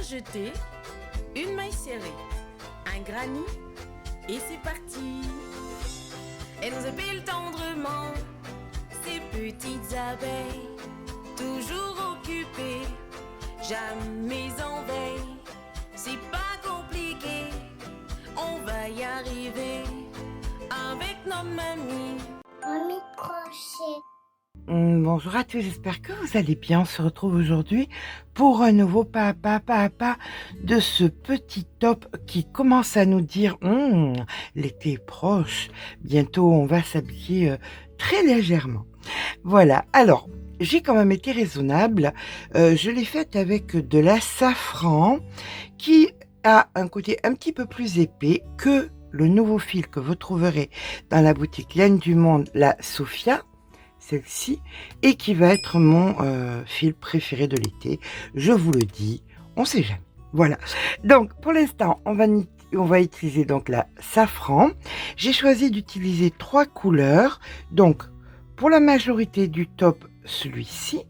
jeter une maille serrée, un granit et c'est parti. Elles nous épilent tendrement, ces petites abeilles, toujours occupées, jamais en veille. C'est pas compliqué, on va y arriver avec notre mamie. Mamie crochet. Bonjour à tous, j'espère que vous allez bien. On se retrouve aujourd'hui pour un nouveau pas de ce petit top qui commence à nous dire l'été est proche, bientôt on va s'habiller très légèrement. Voilà, alors j'ai quand même été raisonnable, je l'ai faite avec de la safran qui a un côté un petit peu plus épais que le nouveau fil que vous trouverez dans la boutique Laine du Monde, la Sophia, celle-ci, et qui va être mon fil préféré de l'été. Je vous le dis, on sait jamais. Voilà. Donc, pour l'instant, on va utiliser donc la safran. J'ai choisi d'utiliser 3 couleurs. Donc, pour la majorité du top, celui-ci.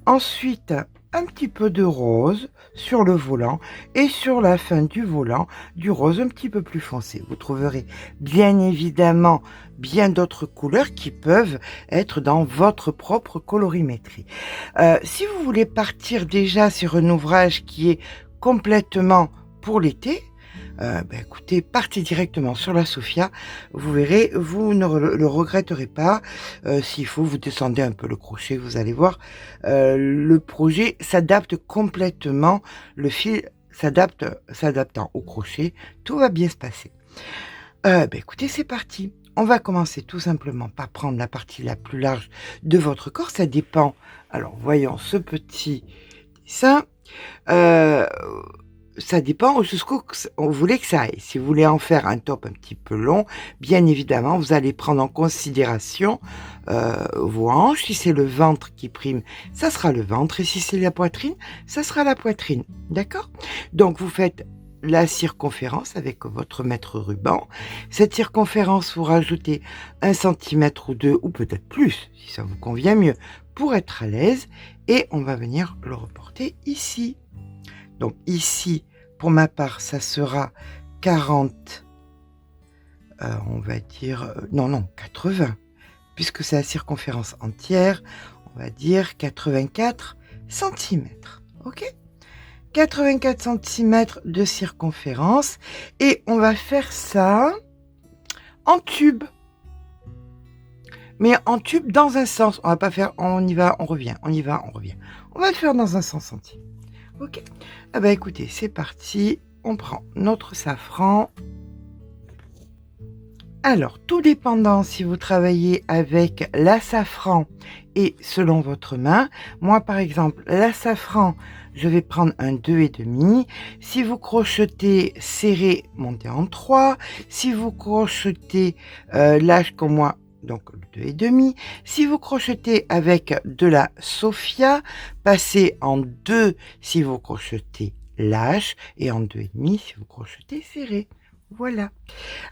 Ensuite, un petit peu de rose sur le volant et sur la fin du volant, du rose un petit peu plus foncé. Vous trouverez bien évidemment bien d'autres couleurs qui peuvent être dans votre propre colorimétrie. Si vous voulez partir déjà sur un ouvrage qui est complètement pour l'été, écoutez, partez directement sur la Sophia, vous verrez, vous ne le regretterez pas. S'il faut, vous descendez un peu le crochet, vous allez voir, le projet s'adapte complètement, le fil s'adaptant au crochet, tout va bien se passer. Écoutez, c'est parti. On va commencer tout simplement par prendre la partie la plus large de votre corps, ça dépend. Alors, voyons ce petit dessin. Ça dépend jusqu'où vous voulez que ça aille. Si vous voulez en faire un top un petit peu long, bien évidemment, vous allez prendre en considération vos hanches. Si c'est le ventre qui prime, ça sera le ventre. Et si c'est la poitrine, ça sera la poitrine. D'accord? Donc, vous faites la circonférence avec votre mètre ruban. Cette circonférence, vous rajoutez 1 cm ou 2, ou peut-être plus, si ça vous convient mieux, pour être à l'aise. Et on va venir le reporter ici. Donc ici, pour ma part, ça sera 40, on va dire, 80, puisque c'est la circonférence entière, on va dire 84 cm, ok? 84 cm de circonférence, et on va faire ça en tube. Mais en tube dans un sens, on va pas faire on y va, on revient, on y va, on revient. On va le faire dans un sens entier. Ok, écoutez, c'est parti. On prend notre safran. Alors, tout dépendant si vous travaillez avec la safran et selon votre main. Moi, par exemple, la safran, je vais prendre un 2,5. Si vous crochetez serré, montez en 3. Si vous crochetez large comme moi, donc le 2,5. Si vous crochetez avec de la Sophia, passez en 2 si vous crochetez lâche et en 2,5 si vous crochetez serré. Voilà.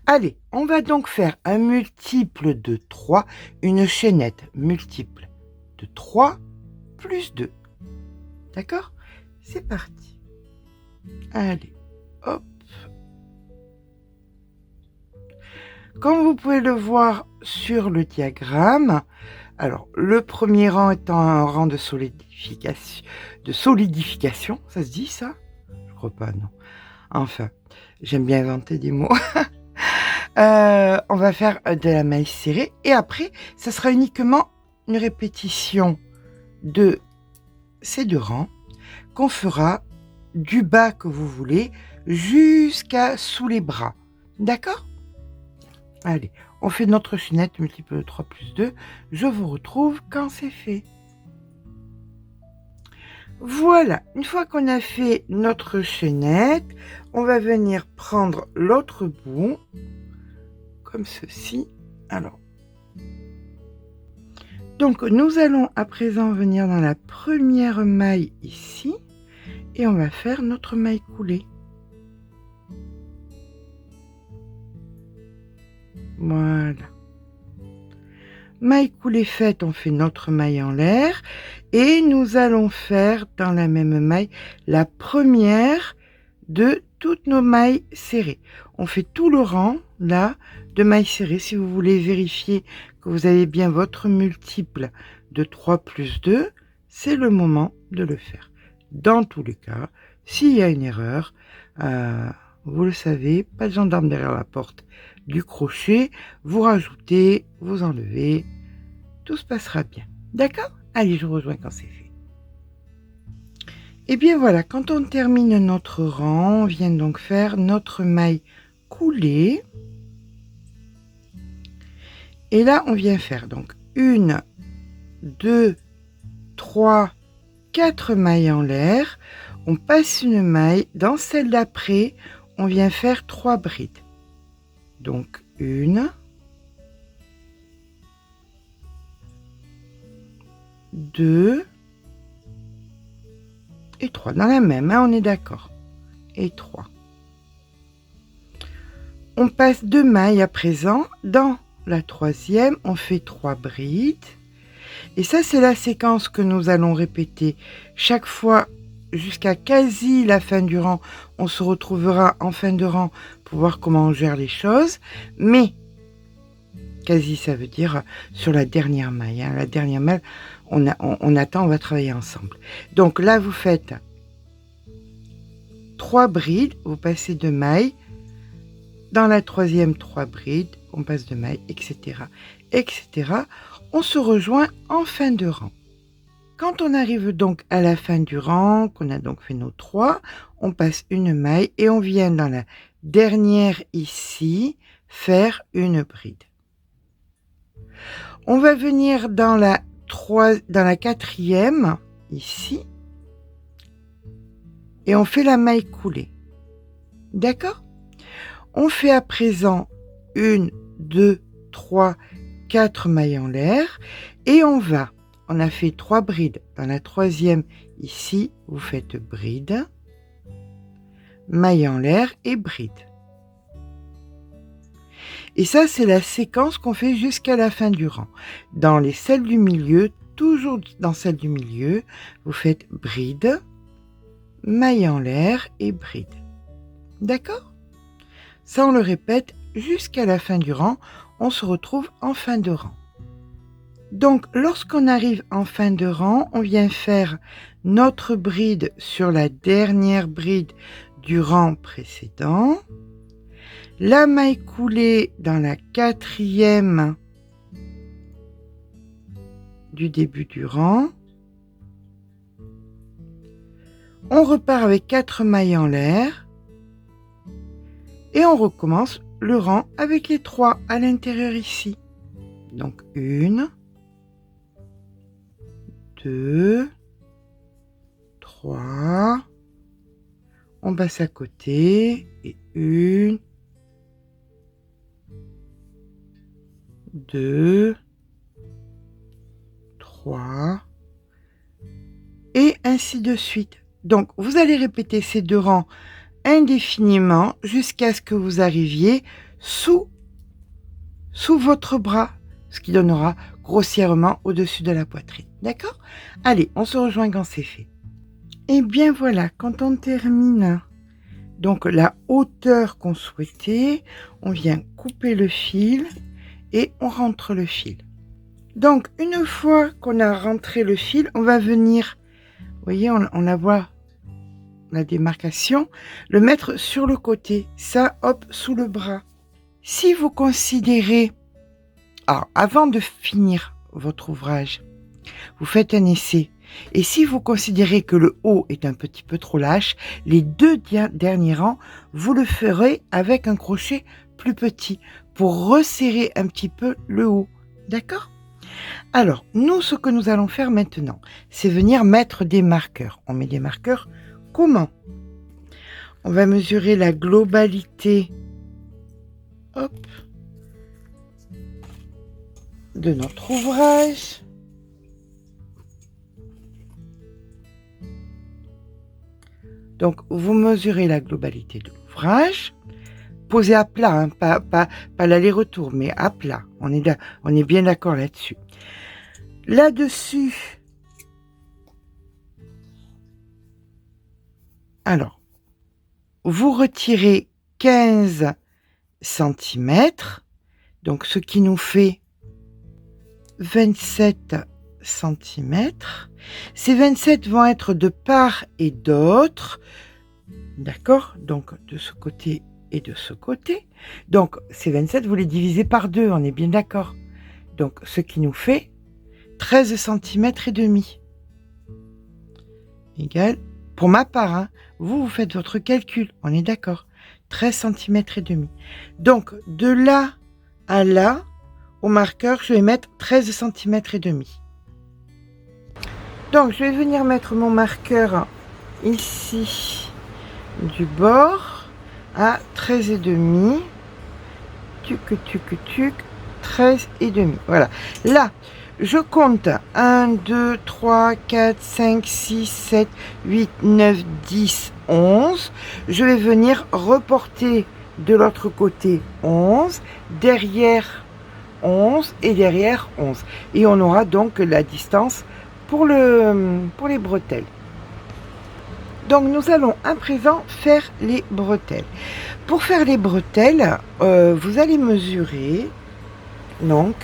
Allez, on va donc faire un multiple de 3, une chaînette multiple de 3 plus 2. D'accord? C'est parti. Allez, hop. Comme vous pouvez le voir sur le diagramme, alors le premier rang étant un rang de solidification, ça se dit ça? Je crois pas, non. Enfin, j'aime bien inventer des mots. On va faire de la maille serrée et après, ça sera uniquement une répétition de ces 2 rangs qu'on fera du bas que vous voulez jusqu'à sous les bras. D'accord? Allez, on fait notre chaînette multiple de 3 plus 2. Je vous retrouve quand c'est fait. Voilà, une fois qu'on a fait notre chaînette, on va venir prendre l'autre bout, comme ceci. Alors, donc nous allons à présent venir dans la première maille ici, et on va faire notre maille coulée. Voilà. Maille coulée faite, on fait notre maille en l'air et nous allons faire dans la même maille la première de toutes nos mailles serrées. On fait tout le rang là de mailles serrées. Si vous voulez vérifier que vous avez bien votre multiple de 3 plus 2, c'est le moment de le faire. Dans tous les cas, s'il y a une erreur, vous le savez, pas de gendarme derrière la porte du crochet, vous rajoutez, vous enlevez, tout se passera bien. D'accord? Allez, je vous rejoins quand c'est fait. Et bien voilà, quand on termine notre rang, on vient donc faire notre maille coulée. Et là, on vient faire donc 1, 2, 3, 4 mailles en l'air. On passe une maille. Dans celle d'après, on vient faire 3 brides. Donc 1, 2 et 3. Dans la même, hein, on est d'accord. Et 3. On passe 2 mailles à présent. Dans la troisième, on fait 3 brides. Et ça, c'est la séquence que nous allons répéter chaque fois jusqu'à quasi la fin du rang. On se retrouvera en fin de rang pour voir comment on gère les choses. Mais quasi, ça veut dire sur la dernière maille. Hein. La dernière maille, on attend, on va travailler ensemble. Donc là, vous faites 3 brides, vous passez 2 mailles. Dans la troisième, 3 brides, on passe 2 mailles, etc. etc. On se rejoint en fin de rang. Quand on arrive donc à la fin du rang, qu'on a donc fait nos 3, on passe une maille et on vient dans la dernière ici faire une bride. On va venir dans la quatrième ici et on fait la maille coulée. D'accord? On fait à présent 1, 2, 3, 4 mailles en l'air et on a fait 3 brides. Dans la troisième ici, vous faites bride, maille en l'air et bride. Et ça, c'est la séquence qu'on fait jusqu'à la fin du rang. Dans celles du milieu, toujours dans celle du milieu, vous faites bride, maille en l'air et bride. D'accord? Ça, on le répète jusqu'à la fin du rang. On se retrouve en fin de rang. Donc, lorsqu'on arrive en fin de rang, on vient faire notre bride sur la dernière bride du rang précédent. La maille coulée dans la quatrième du début du rang. On repart avec 4 mailles en l'air. Et on recommence le rang avec les 3 à l'intérieur ici. Donc 1, 2, 3. On passe à côté et 1, 2, 3 et ainsi de suite. Donc vous allez répéter ces 2 rangs indéfiniment jusqu'à ce que vous arriviez sous votre bras, ce qui donnera grossièrement au-dessus de la poitrine. D'accord? Allez, on se rejoint quand c'est fait. Et bien voilà, quand on termine donc la hauteur qu'on souhaitait, on vient couper le fil et on rentre le fil. Donc une fois qu'on a rentré le fil, on va venir, vous voyez, on la voit, la démarcation, le mettre sur le côté, ça, hop, sous le bras. Si vous considérez, alors avant de finir votre ouvrage, vous faites un essai. Et si vous considérez que le haut est un petit peu trop lâche, les 2 derniers rangs, vous le ferez avec un crochet plus petit pour resserrer un petit peu le haut. D'accord? Alors, nous, ce que nous allons faire maintenant, c'est venir mettre des marqueurs. On met des marqueurs comment? On va mesurer la globalité, hop, de notre ouvrage. Donc, vous mesurez la globalité de l'ouvrage. posé à plat, hein, pas l'aller-retour, mais à plat. On est bien d'accord là-dessus. Là-dessus, alors, vous retirez 15 cm, donc ce qui nous fait 27 cm. Ces 27 vont être de part et d'autre, d'accord? Donc de ce côté et de ce côté. Donc ces 27, vous les divisez par 2, on est bien d'accord? Donc ce qui nous fait 13 cm et demi. Égal, pour ma part, hein, vous faites votre calcul, on est d'accord? 13 cm et demi. Donc de là à là, au marqueur, je vais mettre 13 cm et demi. Donc je vais venir mettre mon marqueur ici du bord à 13 et demi. Tuc, 13 et demi. Voilà. Là, je compte 1, 2, 3, 4, 5, 6, 7, 8, 9, 10, 11. Je vais venir reporter de l'autre côté 11, derrière 11 et derrière 11. Et on aura donc la distance pour les bretelles. Donc nous allons à présent faire les bretelles. Pour faire les bretelles, vous allez mesurer donc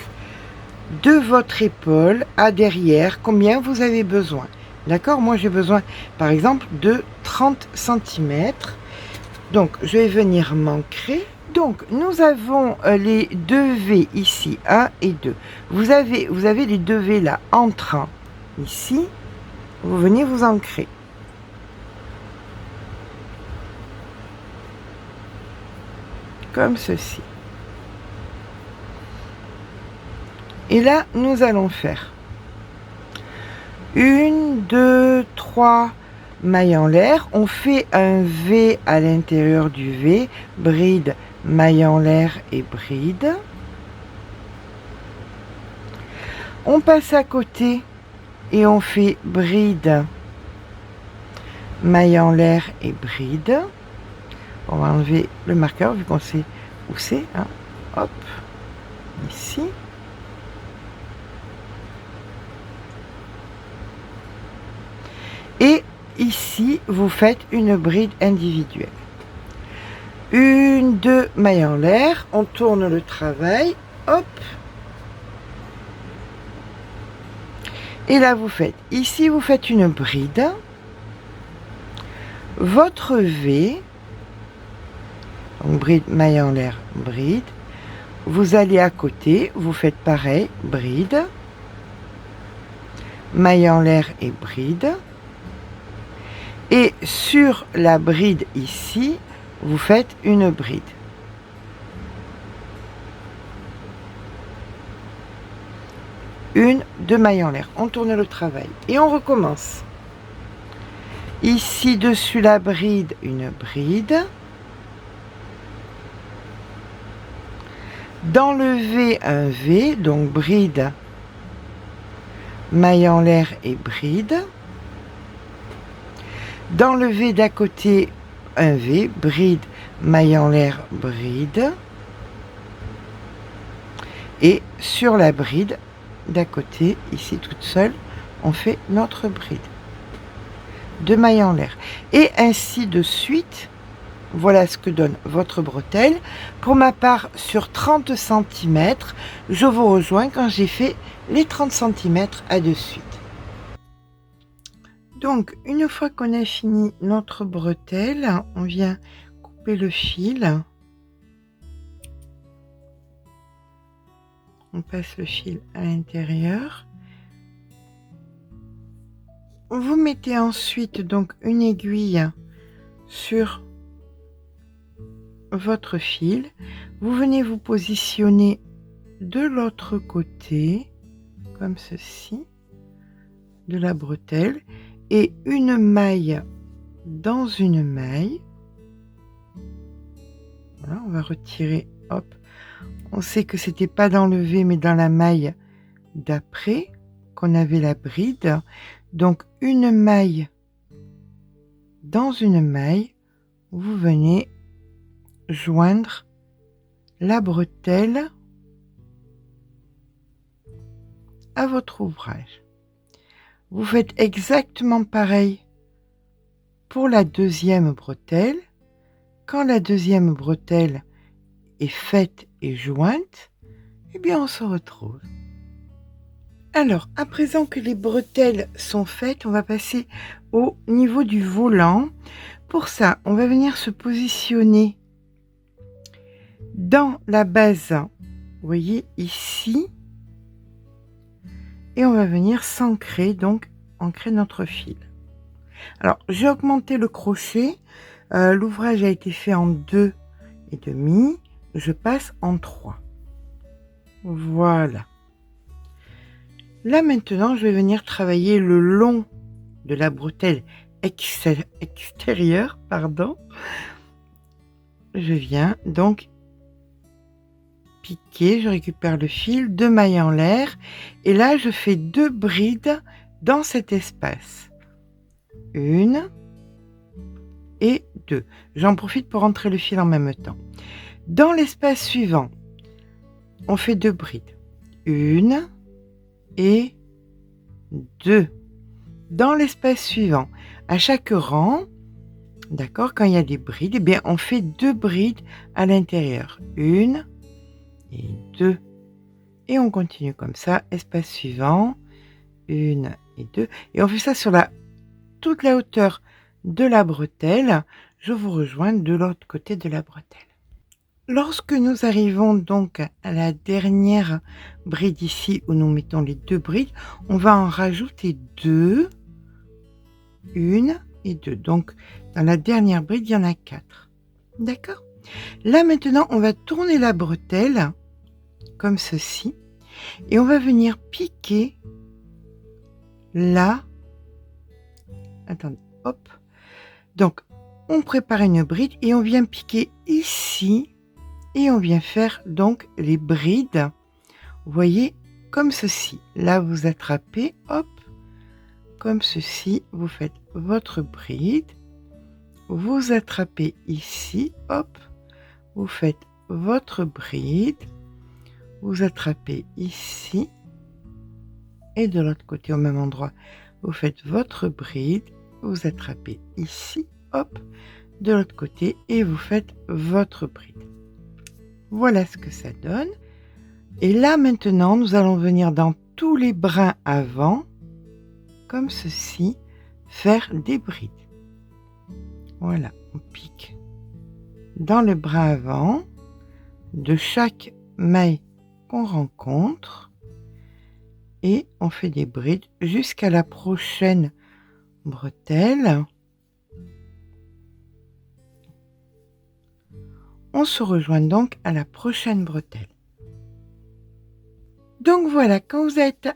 de votre épaule à derrière combien vous avez besoin. D'accord? Moi j'ai besoin par exemple de 30 cm. Donc je vais venir m'ancrer. Donc nous avons les deux V ici, 1 et 2. Vous avez les deux V là entrant ici. Vous venez vous ancrer. Comme ceci. Et là, nous allons faire 1, 2, 3 mailles en l'air. On fait un V à l'intérieur du V, bride, maille en l'air et bride. On passe à côté et on fait bride, maille en l'air et bride. On va enlever le marqueur vu qu'on sait où c'est. Hein. Hop, ici. Et ici, vous faites une bride individuelle. 1, 2 mailles en l'air. On tourne le travail. Hop. Et là, vous faites, ici, vous faites une bride. Votre V, donc bride, maille en l'air, bride. Vous allez à côté, vous faites pareil, bride. Maille en l'air et bride. Et sur la bride ici, vous faites une bride. Une, deux mailles en l'air. On tourne le travail et on recommence. Ici dessus la bride, une bride. Dans le V, un V, donc bride, maille en l'air et bride. Dans le V d'à côté, un V, bride, maille en l'air, bride. Et sur la bride d'à côté, ici toute seule, on fait notre bride. 2 mailles en l'air. Et ainsi de suite. Voilà ce que donne votre bretelle. Pour ma part, sur 30 cm, je vous rejoins quand j'ai fait les 30 cm à de suite. Donc, une fois qu'on a fini notre bretelle, on vient couper le fil. On passe le fil à l'intérieur. Vous mettez ensuite donc une aiguille sur votre fil. Vous venez vous positionner de l'autre côté, comme ceci, de la bretelle. Et une maille dans une maille. Voilà, on va retirer, hop. On sait que c'était pas dans le V, mais dans la maille d'après qu'on avait la bride. Donc une maille dans une maille, vous venez joindre la bretelle à votre ouvrage. Vous faites exactement pareil pour la deuxième bretelle. Quand la deuxième bretelle est faite et jointe, eh bien on se retrouve. Alors, à présent que les bretelles sont faites, on va passer au niveau du volant. Pour ça, on va venir se positionner dans la base, vous voyez ici, et on va venir s'ancrer, donc ancrer notre fil. Alors, j'ai augmenté le crochet. L'ouvrage a été fait en 2,5. Je passe en 3. Voilà. Là maintenant, je vais venir travailler le long de la bretelle extérieure, pardon. Je viens donc piquer, je récupère le fil, 2 mailles en l'air, et là je fais 2 brides dans cet espace. 1 et 2. J'en profite pour rentrer le fil en même temps. Dans l'espace suivant, on fait 2 brides. 1 et 2. Dans l'espace suivant, à chaque rang, d'accord, quand il y a des brides, eh bien on fait 2 brides à l'intérieur. 1 et 2. Et on continue comme ça, espace suivant, 1 et 2. Et on fait ça sur toute la hauteur de la bretelle. Je vous rejoins de l'autre côté de la bretelle. Lorsque nous arrivons donc à la dernière bride ici, où nous mettons les 2 brides, on va en rajouter 2, 1 et 2. Donc, dans la dernière bride, il y en a 4. D'accord? Là, maintenant, on va tourner la bretelle, comme ceci, et on va venir piquer là. Attendez, hop. Donc, on prépare une bride et on vient piquer ici. Et on vient faire donc les brides, vous voyez, comme ceci. Là, vous attrapez, hop, comme ceci, vous faites votre bride, vous attrapez ici, hop, vous faites votre bride, vous attrapez ici, et de l'autre côté, au même endroit, vous faites votre bride, vous attrapez ici, hop, de l'autre côté, et vous faites votre bride. Voilà ce que ça donne. Et là, maintenant, nous allons venir dans tous les brins avant, comme ceci, faire des brides. Voilà, on pique dans le brin avant de chaque maille qu'on rencontre et on fait des brides jusqu'à la prochaine bretelle. On se rejoint donc à la prochaine bretelle. Donc voilà, quand vous êtes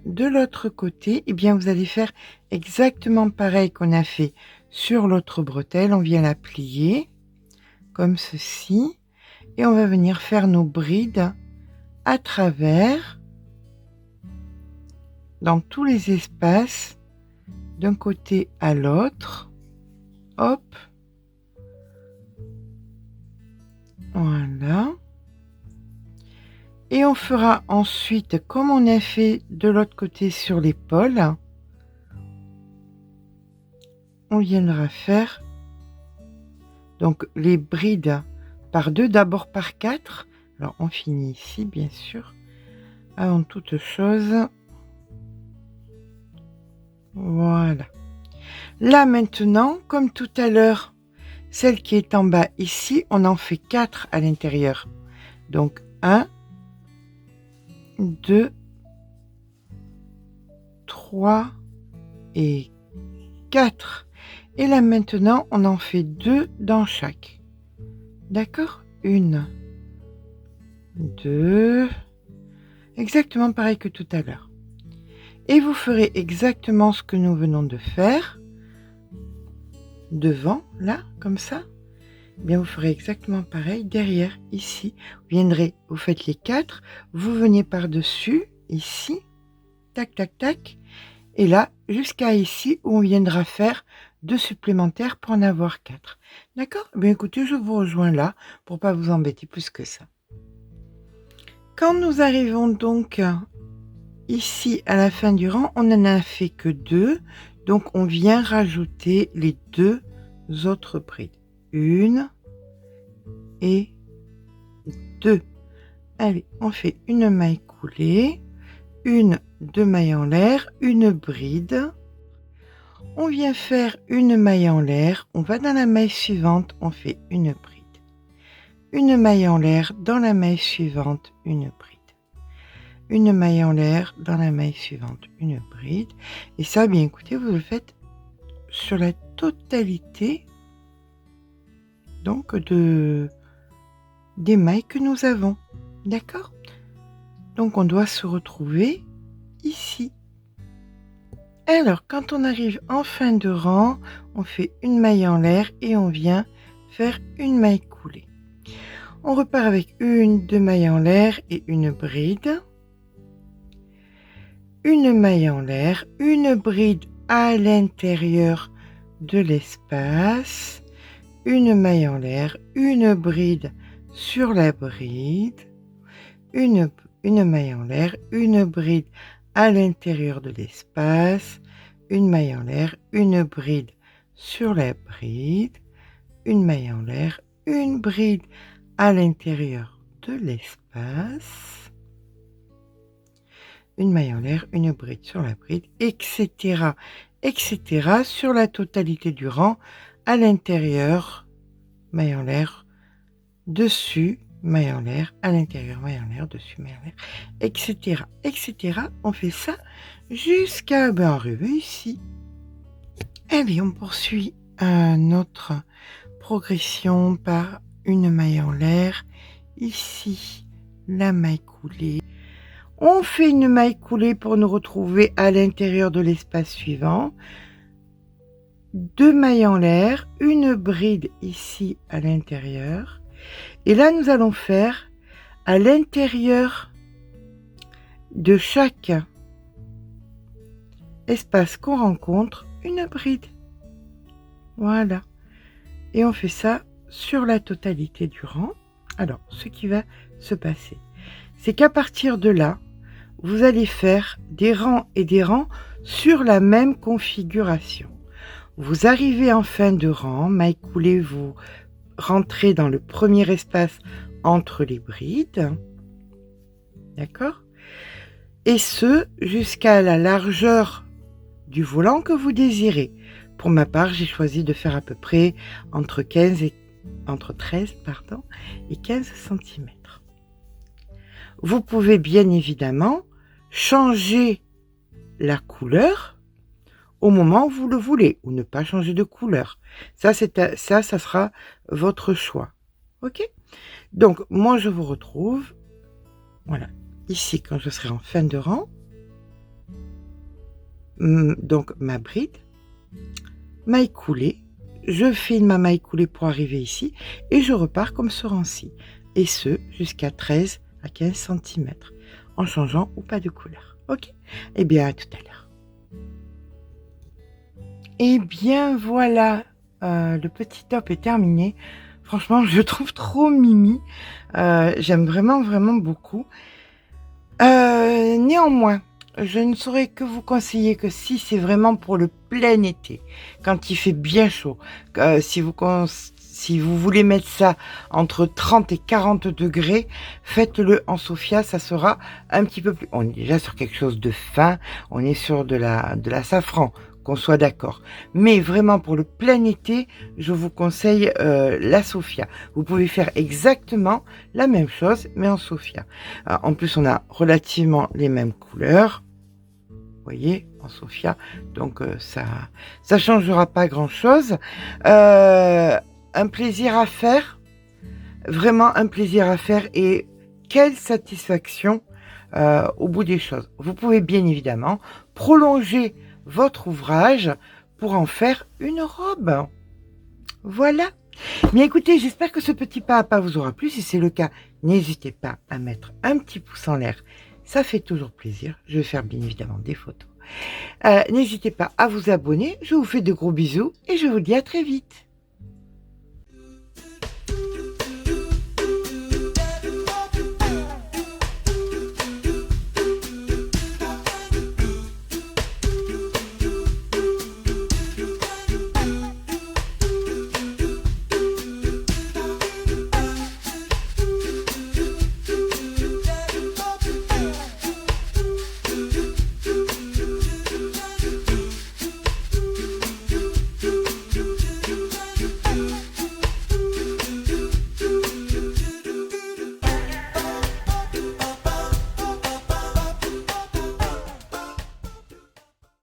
de l'autre côté, eh bien vous allez faire exactement pareil qu'on a fait sur l'autre bretelle. On vient la plier comme ceci et on va venir faire nos brides à travers dans tous les espaces d'un côté à l'autre. Hop. Voilà. Et on fera ensuite, comme on a fait de l'autre côté sur l'épaule, on viendra faire donc les brides par 2, d'abord par 4. Alors on finit ici, bien sûr. Avant toute chose, voilà. Là maintenant, comme tout à l'heure, celle qui est en bas ici, on en fait 4 à l'intérieur. Donc 1, 2, 3 et 4. Et là maintenant, on en fait 2 dans chaque. D'accord? 1, 2, exactement pareil que tout à l'heure. Et vous ferez exactement ce que nous venons de faire. Devant, là, comme ça. Eh bien, vous ferez exactement pareil derrière, ici. Vous viendrez, vous faites les 4, vous venez par-dessus, ici, tac, tac, tac, Et là, jusqu'à ici, où on viendra faire 2 supplémentaires pour en avoir 4. D'accord? Bien écoutez, je vous rejoins là, pour pas vous embêter plus que ça. Quand nous arrivons donc ici, à la fin du rang, on n'en a fait que 2. Donc, on vient rajouter les 2 autres brides. 1 et 2. Allez, on fait une maille coulée, 2 mailles en l'air, une bride. On vient faire une maille en l'air. On va dans la maille suivante, on fait une bride. Une maille en l'air, dans la maille suivante, une bride. Une maille en l'air, dans la maille suivante, une bride. Et ça, bien écoutez, vous le faites sur la totalité donc des mailles que nous avons. D'accord? Donc on doit se retrouver ici. Alors, quand on arrive en fin de rang, on fait une maille en l'air et on vient faire une maille coulée. On repart avec 2 mailles en l'air et une bride. Une maille en l'air, une bride à l'intérieur de l'espace, une maille en l'air, une bride sur la bride, une maille en l'air, une bride à l'intérieur de l'espace, une maille en l'air, une bride sur la bride, une maille en l'air, une bride à l'intérieur de l'espace, une maille en l'air, une bride sur la bride, etc., etc., sur la totalité du rang, à l'intérieur, maille en l'air, dessus, maille en l'air, à l'intérieur, maille en l'air, dessus, maille en l'air, etc., etc. On fait ça jusqu'à arriver ici. Allez, on poursuit notre progression par une maille en l'air. Ici, la maille coulée. On fait une maille coulée pour nous retrouver à l'intérieur de l'espace suivant. 2 mailles en l'air, une bride ici à l'intérieur. Et là, nous allons faire à l'intérieur de chaque espace qu'on rencontre une bride. Voilà. Et on fait ça sur la totalité du rang. Alors, ce qui va se passer, c'est qu'à partir de là, vous allez faire des rangs et des rangs sur la même configuration. Vous arrivez en fin de rang, maille coulée, vous rentrez dans le premier espace entre les brides. D'accord? Et ce, jusqu'à la largeur du volant que vous désirez. Pour ma part, j'ai choisi de faire à peu près entre 13 et 15 cm. Vous pouvez bien évidemment changer la couleur au moment où vous le voulez, ou ne pas changer de couleur. Ça sera votre choix. Ok? Donc, moi, je vous retrouve, voilà, ici, quand je serai en fin de rang. Donc, ma bride, maille coulée, je fais ma maille coulée pour arriver ici, et je repars comme ce rang-ci. Et ce, jusqu'à 13 à 15 cm, en changeant ou pas de couleur. Ok? Eh bien, à tout à l'heure. Eh bien, voilà, le petit top est terminé. Franchement, je le trouve trop mimi. J'aime vraiment, vraiment beaucoup. Néanmoins, je ne saurais que vous conseiller que si c'est vraiment pour le plein été, quand il fait bien chaud, si vous voulez mettre ça entre 30 et 40 degrés, faites-le en Sophia, ça sera un petit peu plus... On est déjà sur quelque chose de fin, on est sur de la safran, qu'on soit d'accord. Mais vraiment pour le plein été, je vous conseille la Sophia. Vous pouvez faire exactement la même chose, mais en Sophia. En plus, on a relativement les mêmes couleurs. Vous voyez, en Sophia. Donc, ça changera pas grand-chose. Un plaisir à faire. Vraiment un plaisir à faire. Et quelle satisfaction au bout des choses. Vous pouvez bien évidemment prolonger votre ouvrage pour en faire une robe. Voilà. Bien écoutez, j'espère que ce petit pas à pas vous aura plu. Si c'est le cas, n'hésitez pas à mettre un petit pouce en l'air. Ça fait toujours plaisir. Je vais faire bien évidemment des photos N'hésitez pas à vous abonner. Je vous fais de gros bisous et je vous dis à très vite.